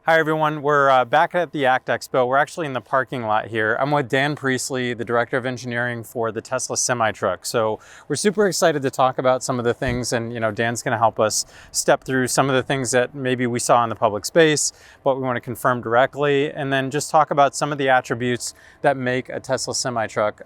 Hi everyone, we're back at the ACT Expo. We're actually in the parking lot here. I'm with Dan Priestley, the Director of Engineering for the Tesla semi-truck. So we're super excited to talk about some of the things, and Dan's gonna help us step through some of the things that maybe we saw in the public space, but we wanna confirm directly, and then just talk about some of the attributes that make a Tesla semi-truck,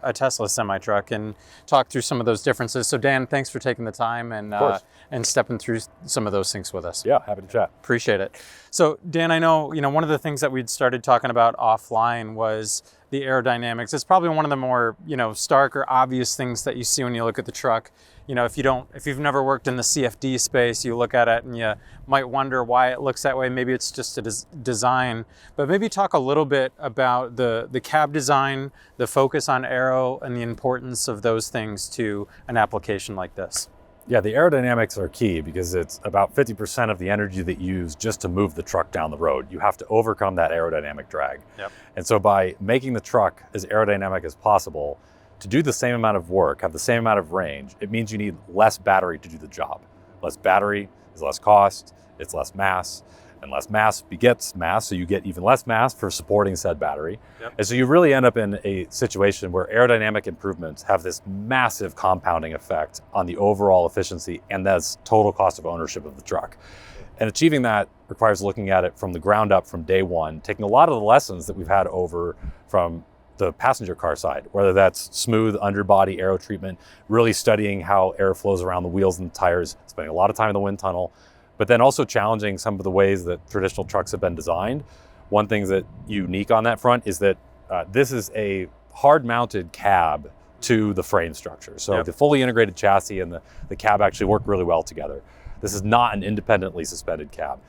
and talk through some of those differences. So Dan, thanks for taking the time and stepping through some of those things with us. Yeah, happy to chat. Appreciate it. So Dan, I know, one of the things that we'd started talking about offline was the aerodynamics. It's probably one of the more, stark or obvious things that you see when you look at the truck. If you've never worked in the CFD space, you look at it and you might wonder why it looks that way. Maybe it's just a design, but maybe talk a little bit about the cab design, the focus on aero, and the importance of those things to an application like this. Yeah, the aerodynamics are key because it's about 50% of the energy that you use just to move the truck down the road. You have to overcome that aerodynamic drag. Yep. And so by making the truck as aerodynamic as possible, to do the same amount of work, have the same amount of range, it means you need less battery to do the job. Less battery is less cost, it's less mass, and less mass begets mass, so you get even less mass for supporting said battery. Yep. And so you really end up in a situation where aerodynamic improvements have this massive compounding effect on the overall efficiency and thus total cost of ownership of the truck. And achieving that requires looking at it from the ground up from day one, taking a lot of the lessons that we've had over from the passenger car side, whether that's smooth underbody aero treatment, really studying how air flows around the wheels and the tires, spending a lot of time in the wind tunnel, but then also challenging some of the ways that traditional trucks have been designed. One thing that's unique on that front is that this is a hard-mounted cab to the frame structure. So Yep. The fully integrated chassis and the cab actually work really well together. This is not an independently suspended cab.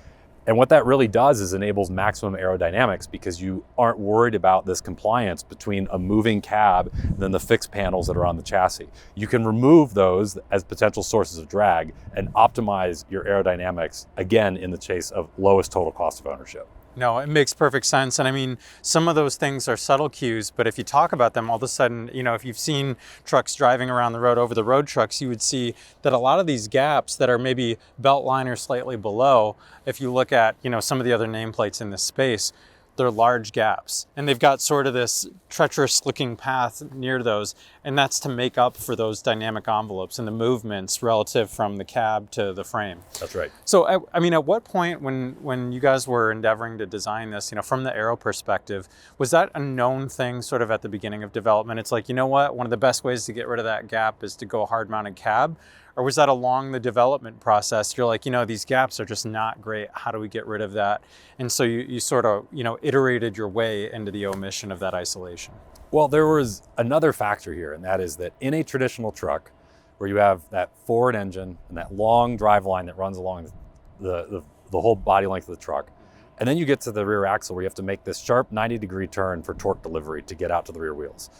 And what that really does is enables maximum aerodynamics because you aren't worried about this compliance between a moving cab and then the fixed panels that are on the chassis. You can remove those as potential sources of drag and optimize your aerodynamics, again, in the chase of lowest total cost of ownership. No, it makes perfect sense. And I mean, some of those things are subtle cues, but if you talk about them, all of a sudden, if you've seen trucks driving around the road, over the road trucks, you would see that a lot of these gaps that are maybe belt line or slightly below, if you look at, some of the other nameplates in this space, they're large gaps. And they've got sort of this treacherous looking path near those. And that's to make up for those dynamic envelopes and the movements relative from the cab to the frame. That's right. So, I mean, at what point when you guys were endeavoring to design this, from the aero perspective, was that a known thing sort of at the beginning of development? It's like, what, one of the best ways to get rid of that gap is to go a hard-mounted cab? Or was that along the development process? You're like, these gaps are just not great. How do we get rid of that? And so you sort of, iterated your way into the omission of that isolation. Well, there was another factor here, and that is that in a traditional truck, where you have that forward engine and that long drive line that runs along the whole body length of the truck, and then you get to the rear axle where you have to make this sharp 90-degree turn for torque delivery to get out to the rear wheels.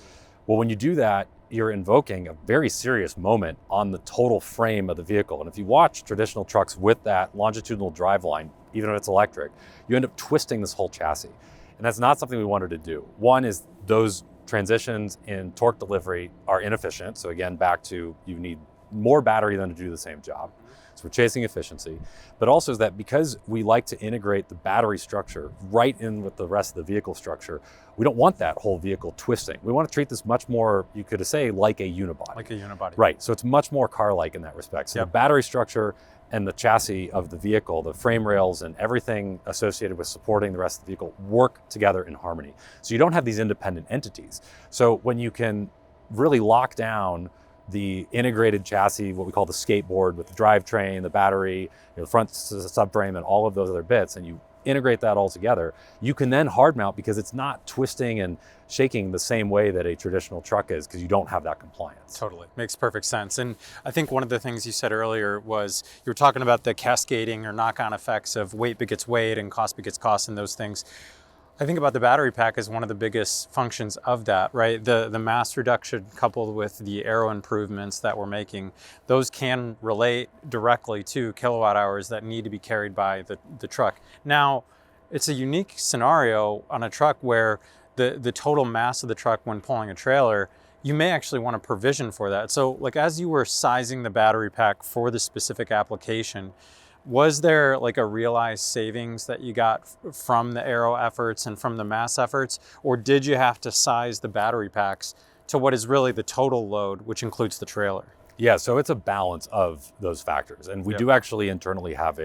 Well, when you do that, you're invoking a very serious moment on the total frame of the vehicle. And if you watch traditional trucks with that longitudinal drive line, even if it's electric, you end up twisting this whole chassis. And that's not something we wanted to do. One is those transitions in torque delivery are inefficient. So again, back to you need more battery than to do the same job. So we're chasing efficiency, but also is that because we like to integrate the battery structure right in with the rest of the vehicle structure, we don't want that whole vehicle twisting. We want to treat this much more, you could say, like a unibody. Like a unibody. Right, so it's much more car-like in that respect. So Yep. The battery structure and the chassis of the vehicle, the frame rails and everything associated with supporting the rest of the vehicle work together in harmony. So you don't have these independent entities. So when you can really lock down the integrated chassis, what we call the skateboard with the drivetrain, the battery, the front subframe, and all of those other bits, and you integrate that all together, you can then hard mount because it's not twisting and shaking the same way that a traditional truck is because you don't have that compliance. Totally, makes perfect sense. And I think one of the things you said earlier was you were talking about the cascading or knock-on effects of weight begets weight and cost begets cost and those things. I think about the battery pack as one of the biggest functions of that, right? The mass reduction coupled with the aero improvements that we're making, those can relate directly to kilowatt hours that need to be carried by the truck. Now, it's a unique scenario on a truck where the total mass of the truck when pulling a trailer, you may actually want to provision for that. So like as you were sizing the battery pack for the specific application, Was there like a realized savings that you got from the aero efforts and from the mass efforts, or did you have to size the battery packs to what is really the total load, which includes the trailer? Yeah, so it's a balance of those factors. And we do actually internally have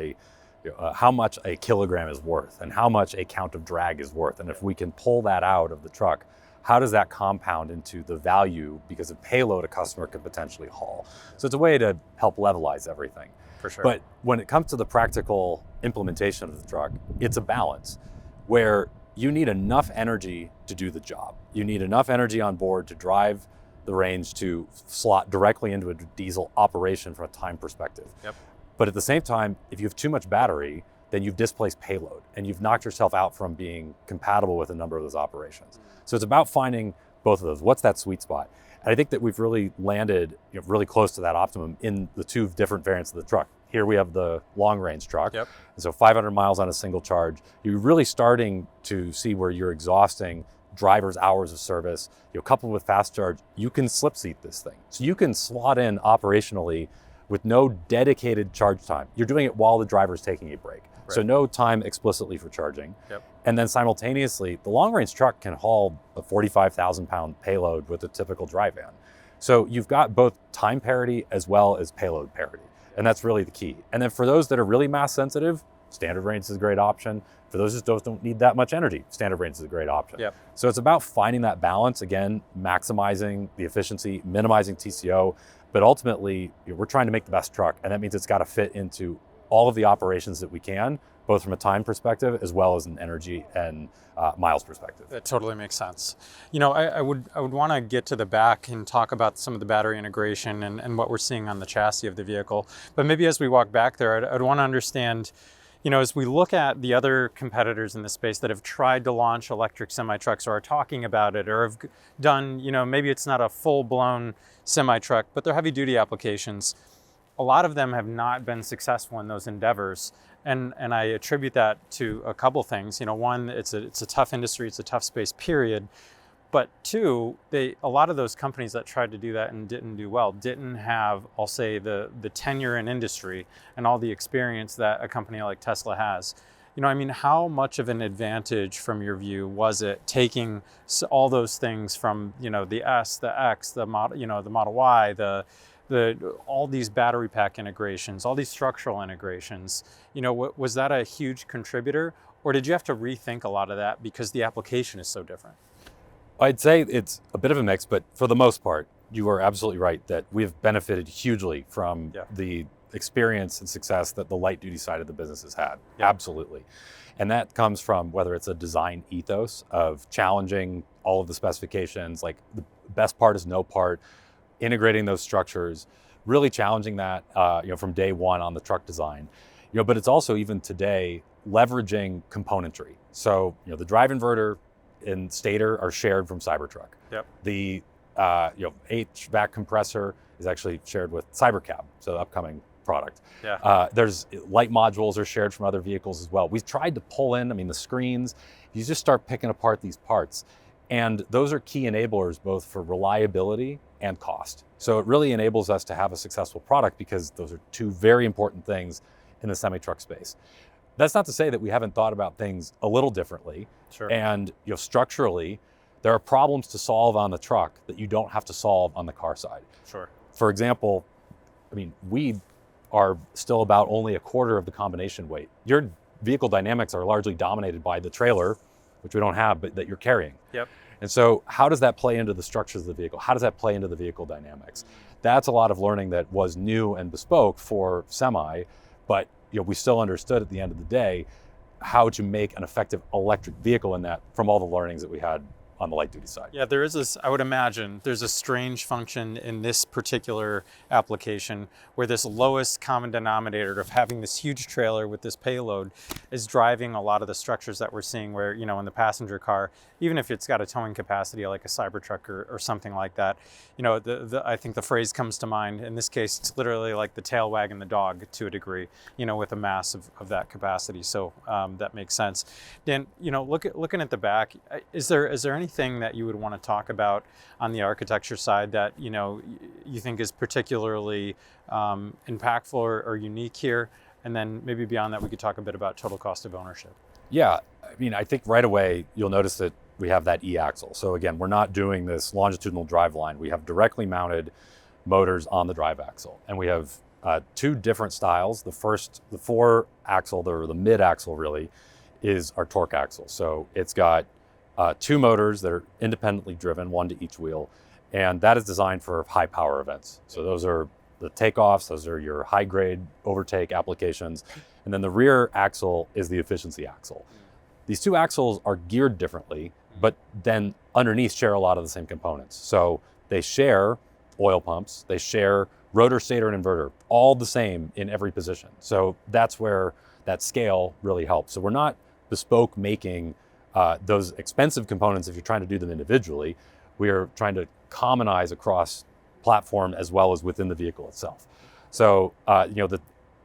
how much a kilogram is worth and how much a count of drag is worth. And if we can pull that out of the truck, how does that compound into the value because of payload a customer could potentially haul? So it's a way to help levelize everything. For sure. But when it comes to the practical implementation of the truck, it's a balance where you need enough energy to do the job. You need enough energy on board to drive the range to slot directly into a diesel operation from a time perspective. Yep. But at the same time, if you have too much battery, then you've displaced payload and you've knocked yourself out from being compatible with a number of those operations. So it's about finding both of those. What's that sweet spot? And I think that we've really landed really close to that optimum in the two different variants of the truck. Here we have the long range truck. Yep. And so 500 miles on a single charge. You're really starting to see where you're exhausting drivers' hours of service. Coupled with fast charge, you can slip seat this thing. So you can slot in operationally with no dedicated charge time. You're doing it while the driver's taking a break. Right. So no time explicitly for charging. Yep. And then simultaneously, the long range truck can haul a 45,000 pound payload with a typical dry van. So you've got both time parity as well as payload parity. And that's really the key. And then for those that are really mass sensitive, standard range is a great option. For those that don't need that much energy, standard range is a great option. Yep. So it's about finding that balance, again, maximizing the efficiency, minimizing TCO, but ultimately we're trying to make the best truck. And that means it's got to fit into all of the operations that we can, both from a time perspective as well as an energy and miles perspective. That totally makes sense. I would want to get to the back and talk about some of the battery integration and what we're seeing on the chassis of the vehicle. But maybe as we walk back there, I'd want to understand, as we look at the other competitors in the space that have tried to launch electric semi-trucks or are talking about it or have done, maybe it's not a full-blown semi-truck, but they're heavy-duty applications. A lot of them have not been successful in those endeavors. And I attribute that to a couple things. One, it's a tough industry, it's a tough space, period. But two, a lot of those companies that tried to do that and didn't do well didn't have, I'll say, the tenure in industry and all the experience that a company like Tesla has. How much of an advantage from your view was it taking all those things from, the S, the X, the Model, the Model Y, all these battery pack integrations, all these structural integrations, was that a huge contributor, or did you have to rethink a lot of that because the application is so different? I'd say it's a bit of a mix, but for the most part, you are absolutely right that we've benefited hugely from the experience and success that the light duty side of the business has had. Yeah. Absolutely. And that comes from whether it's a design ethos of challenging all of the specifications, like the best part is no part, integrating those structures, really challenging that from day one on the truck design. But it's also even today leveraging componentry. So the drive inverter and stator are shared from Cybertruck. Yep. The HVAC compressor is actually shared with Cybercab, so the upcoming product. Yeah. There's light modules are shared from other vehicles as well. We've tried to pull in, the screens, you just start picking apart these parts. And those are key enablers both for reliability and cost. So it really enables us to have a successful product because those are two very important things in the semi-truck space. That's not to say that we haven't thought about things a little differently. Sure. And structurally, there are problems to solve on the truck that you don't have to solve on the car side. Sure. For example, we are still about only a quarter of the combination weight. Your vehicle dynamics are largely dominated by the trailer, which we don't have, but that you're carrying. Yep. And so how does that play into the structures of the vehicle? How does that play into the vehicle dynamics? That's a lot of learning that was new and bespoke for semi, but we still understood at the end of the day how to make an effective electric vehicle in that from all the learnings that we had on the light duty side. Yeah, there is this, I would imagine, there's a strange function in this particular application where this lowest common denominator of having this huge trailer with this payload is driving a lot of the structures that we're seeing where, in the passenger car, even if it's got a towing capacity like a Cybertruck or something like that, I think the phrase comes to mind. In this case, it's literally like the tail wagging the dog to a degree, with a mass of that capacity. So that makes sense. Dan, looking at the back, is there anything that you would want to talk about on the architecture side that you think is particularly impactful or unique here? And then maybe beyond that, we could talk a bit about total cost of ownership. Yeah, I mean, I think right away you'll notice that we have that E-axle. So again, we're not doing this longitudinal drive line. We have directly mounted motors on the drive axle. And we have two different styles. The fore axle, the mid axle really, is our torque axle. So it's got two motors that are independently driven, one to each wheel. And that is designed for high power events. So those are the takeoffs, those are your high grade overtake applications. And then the rear axle is the efficiency axle. These two axles are geared differently, but then underneath share a lot of the same components. So they share oil pumps, they share rotor, stator, and inverter, all the same in every position. So that's where that scale really helps. So we're not bespoke making those expensive components if you're trying to do them individually. We are trying to commonize across platform as well as within the vehicle itself. So the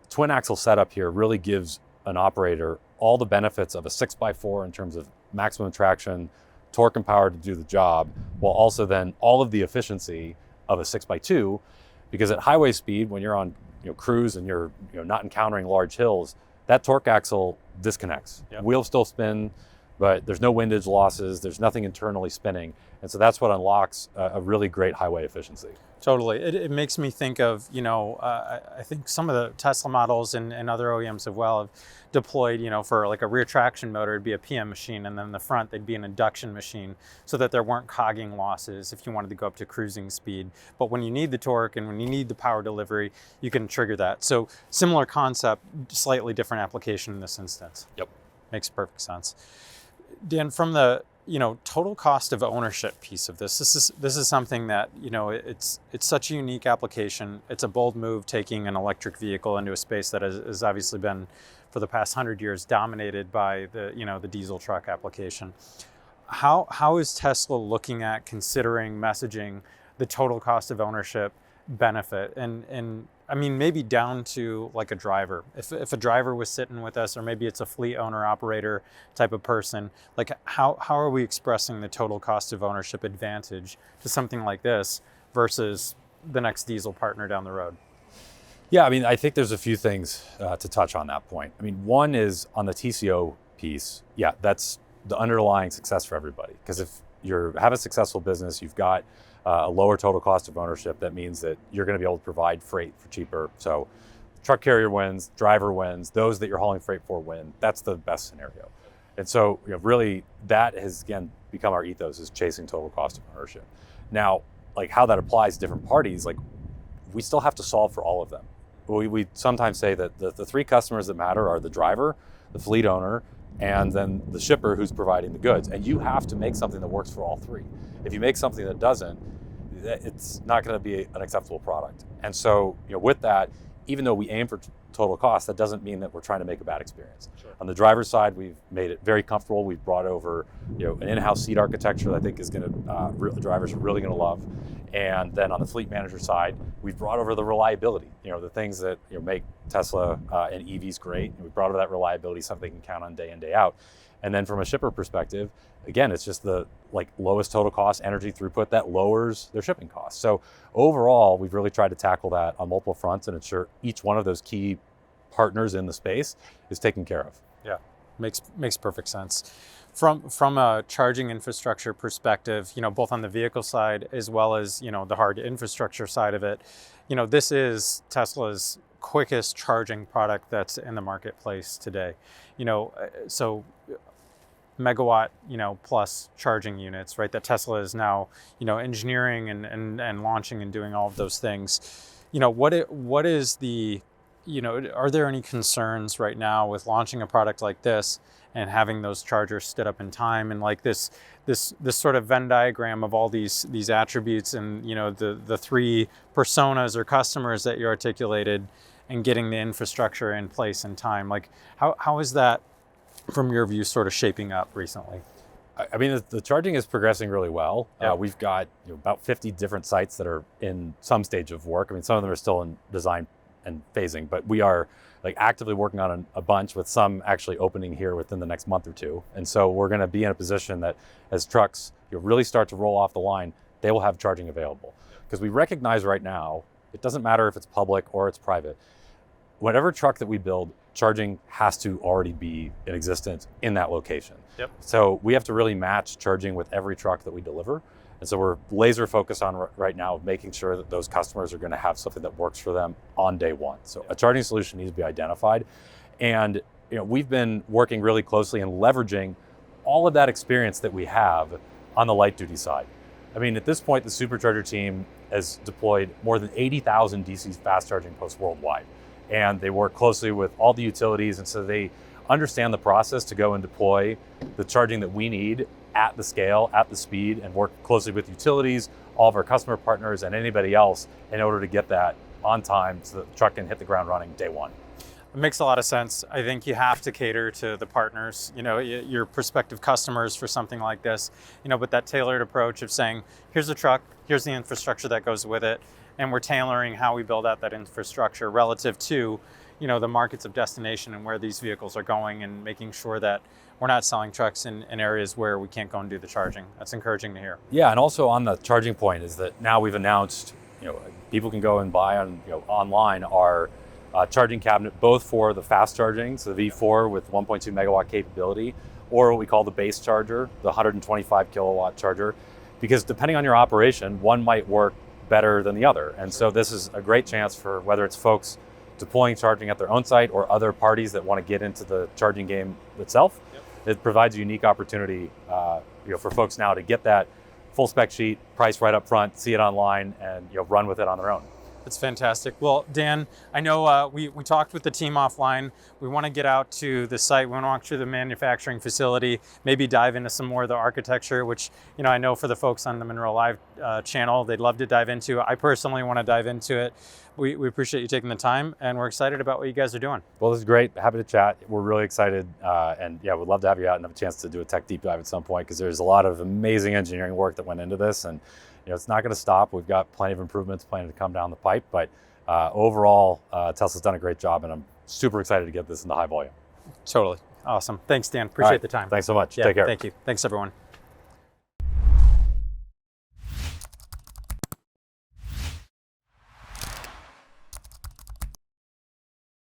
twin axle setup here really gives an operator all the benefits of a 6x4 in terms of maximum traction, torque and power to do the job, while also then all of the efficiency of a 6x2, because at highway speed, when you're on cruise and you're not encountering large hills, that torque axle disconnects. Yep. Wheels still spin, but there's no windage losses, there's nothing internally spinning. And so that's what unlocks a really great highway efficiency. Totally. It makes me think of, I think some of the Tesla models and other OEMs have deployed, for like a rear traction motor, it'd be a PM machine, and then the front, they'd be an induction machine, so that there weren't cogging losses if you wanted to go up to cruising speed. But when you need the torque and when you need the power delivery, you can trigger that. So similar concept, slightly different application in this instance. Yep. Makes perfect sense. Dan, from the total cost of ownership piece of this is something that, it's such a unique application. It's a bold move, taking an electric vehicle into a space that has obviously been, for the past 100 years, dominated by the diesel truck application. How is Tesla looking at considering messaging the total cost of ownership benefit? And I mean, maybe down to like a driver. If a driver was sitting with us, or maybe it's a fleet owner operator type of person, like how are we expressing the total cost of ownership advantage to something like this versus the next diesel partner down the road? Yeah, I mean, I think there's a few things to touch on that point. I mean, one is on the TCO piece. Yeah, that's the underlying success for everybody. Because if you have a successful business, you've got a lower total cost of ownership, that means that you're going to be able to provide freight for cheaper. So truck carrier wins, driver wins, those that you're hauling freight for win. That's the best scenario. And so really that has, again, become our ethos, is chasing total cost of ownership. Now, like how that applies to different parties, like we still have to solve for all of them. We sometimes say that the three customers that matter are the driver, the fleet owner, and then the shipper who's providing the goods. And you have to make something that works for all three. If you make something that doesn't, it's not going to be an acceptable product. And so, with that, even though we aim for total cost, that doesn't mean that we're trying to make a bad experience. Sure. On the driver's side, we've made it very comfortable. We've brought over, an in-house seat architecture that I think is going to, the drivers are really going to love. And then on the fleet manager side, we've brought over the reliability, the things that make Tesla and EVs great. And we brought over that reliability, something they can count on day in, day out. And then from a shipper perspective, again, it's just the lowest total cost energy throughput that lowers their shipping costs. So overall, we've really tried to tackle that on multiple fronts and ensure each one of those key partners in the space is taken care of. Yeah, makes perfect sense. From a charging infrastructure perspective, both on the vehicle side as well as, the hard infrastructure side of it, this is Tesla's quickest charging product that's in the marketplace today. So megawatt, plus charging units, right? That Tesla is now, engineering and launching and doing all of those things. What is the, are there any concerns right now with launching a product like this and having those chargers stood up in time, and like this sort of Venn diagram of all these attributes and, the three personas or customers that you articulated, and getting the infrastructure in place in time? Like how is that, from your view, sort of shaping up recently? I mean, the charging is progressing really well. Yeah. We've got about 50 different sites that are in some stage of work. I mean, some of them are still in design and phasing, but we are actively working on a bunch, with some actually opening here within the next month or two. And so we're going to be in a position that as trucks really start to roll off the line, they will have charging available. Because we recognize right now, it doesn't matter if it's public or it's private, whatever truck that we build, charging has to already be in existence in that location. Yep. So we have to really match charging with every truck that we deliver. And so we're laser focused on right now making sure that those customers are going to have something that works for them on day one. So a charging solution needs to be identified. And we've been working really closely and leveraging all of that experience that we have on the light duty side. I mean, at this point, the Supercharger team has deployed more than 80,000 DC fast charging posts worldwide. And they work closely with all the utilities, and so they understand the process to go and deploy the charging that we need at the scale, at the speed, and work closely with utilities, all of our customer partners, and anybody else in order to get that on time so that the truck can hit the ground running day one. It makes a lot of sense. I think you have to cater to the partners, your prospective customers for something like this, but that tailored approach of saying, here's the truck, here's the infrastructure that goes with it, and we're tailoring how we build out that infrastructure relative to, the markets of destination and where these vehicles are going, and making sure that we're not selling trucks in areas where we can't go and do the charging. That's encouraging to hear. Yeah, and also on the charging point is that now we've announced, people can go and buy on, online our charging cabinet, both for the fast charging, so the V4 with 1.2 megawatt capability, or what we call the base charger, the 125 kilowatt charger, because depending on your operation, one might work better than the other. And so this is a great chance for whether it's folks deploying charging at their own site or other parties that want to get into the charging game itself. Yep. It provides a unique opportunity for folks now to get that full spec sheet, price right up front, see it online, and run with it on their own. That's fantastic. Well, Dan, I know we talked with the team offline. We want to get out to the site. We want to walk through the manufacturing facility, maybe dive into some more of the architecture, which, I know for the folks on the Munro Live channel, they'd love to dive into. I personally want to dive into it. We appreciate you taking the time, and we're excited about what you guys are doing. Well, this is great. Happy to chat. We're really excited. And yeah, we'd love to have you out and have a chance to do a tech deep dive at some point, because there's a lot of amazing engineering work that went into this. And it's not going to stop. We've got plenty of improvements planning to come down the pipe, but overall, Tesla's done a great job, and I'm super excited to get this into high volume. Totally. Awesome. Thanks, Dan. Appreciate the time. Thanks so much. Take care. Thank you. Thanks, everyone.